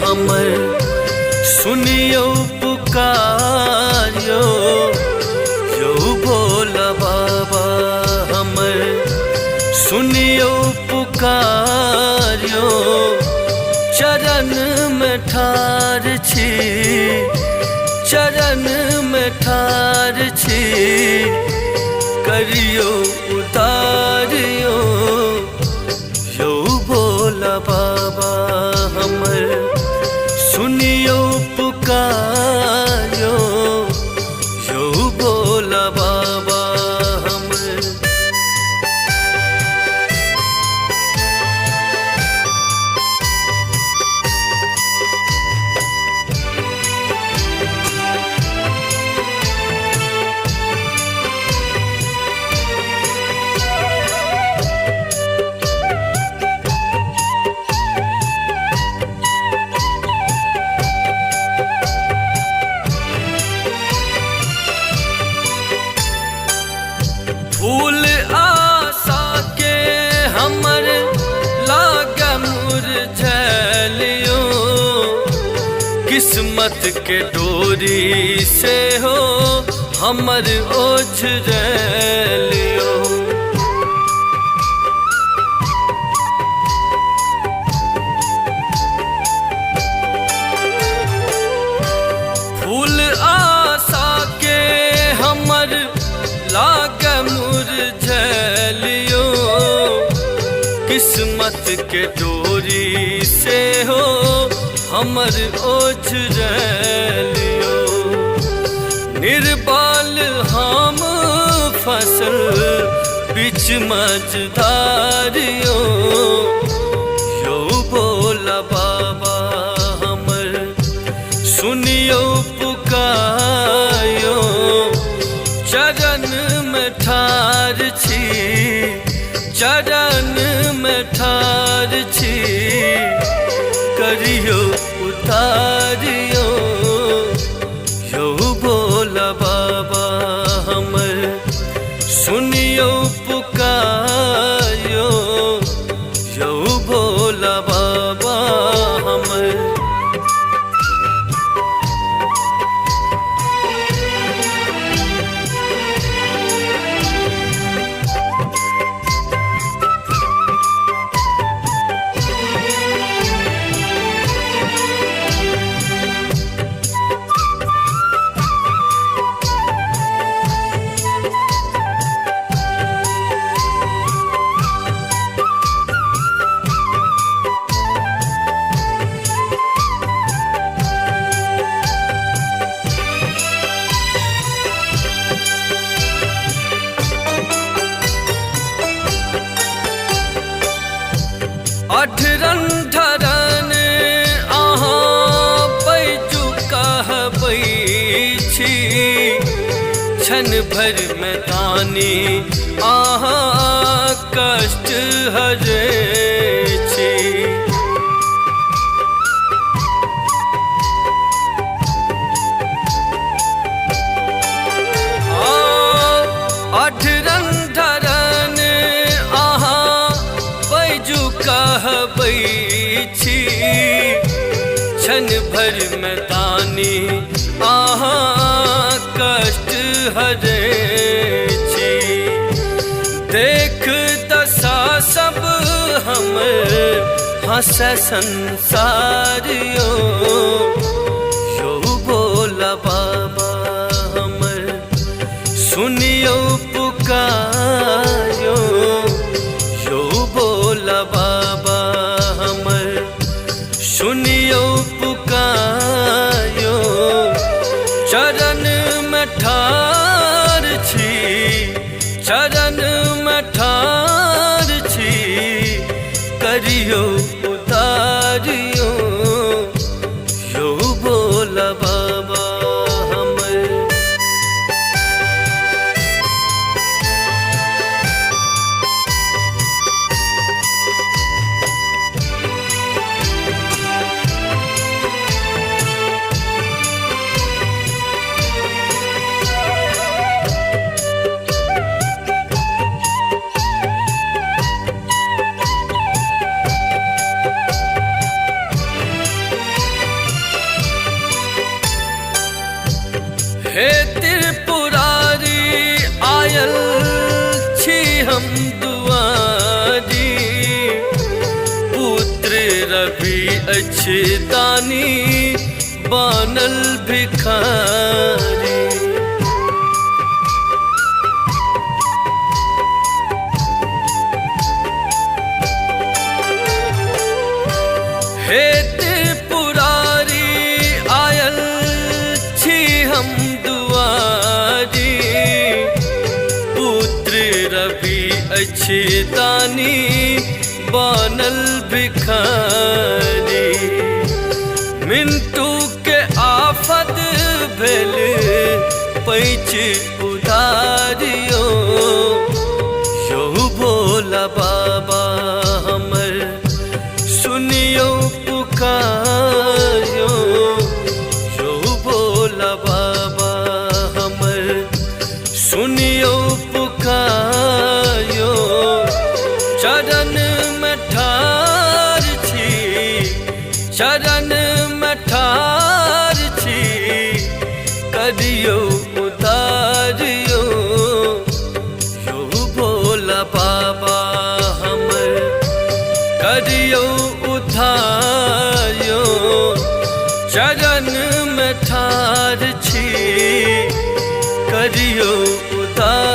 हमर सुनियो पुकारियो यो भोला बाबा हमर सुनियो पुकारियो चरण में ठार छी चरण में ठार छी करियो उतारियो यो भोला बाबा हमर सुनियो पुकारियो यो भोला बाबा हमर। फूल आशा के हमर लाग मुरझलियो किस्मत के डोरी से हो हमर ओझरलियो। फूल आशा के हमर लाग मुरझलियो किस्मत के डोरी से हो हमर ओझरलियो। निर्बल हम फसल बीच मझधारियो यो भोला बाबा हमर सुनियो पुकारियो चरण में ठार छी चरण में ठार छी करियो उतारियो यो भोला बाबा हमर सुनियो पुकारियो यो भोला बाबा हमर। अठरन धरन अहाँ बैजू कहबै छी क्षण भर में तानी अहाँ कष्ट हरै छी। अठरन धरन अहाँ बैजू कहबै छी क्षण भर में तानी अहाँ कष्ट हरै छी। देख दशा सब हमर हँसै संसारियो यो भोला बाबा हमर सुनियो पुकारियो यो भोला बाबा हमर सुनियो पुकारियो चरण में ठार छी चरण में ठार छी करियो उतारियो दानी बनल भिखारी। हे त्रिपुरारी आयल छी हम दुआरी, पुत्र रवि अछि दानी बनल भिखारी। मिंटू के आफत भेल पैच उधारियो, यौ भोला बाबा हमर सुनियो पुकारियो। यौ भोला बाबा हमर सुनियो पुकारियो। चरण में ठार छी, चरण में ठार छी, करियो उतारियो। यौ भोला बाबा हमर करियो उधारियो। चरण में ठार छी, करियो उधारियो।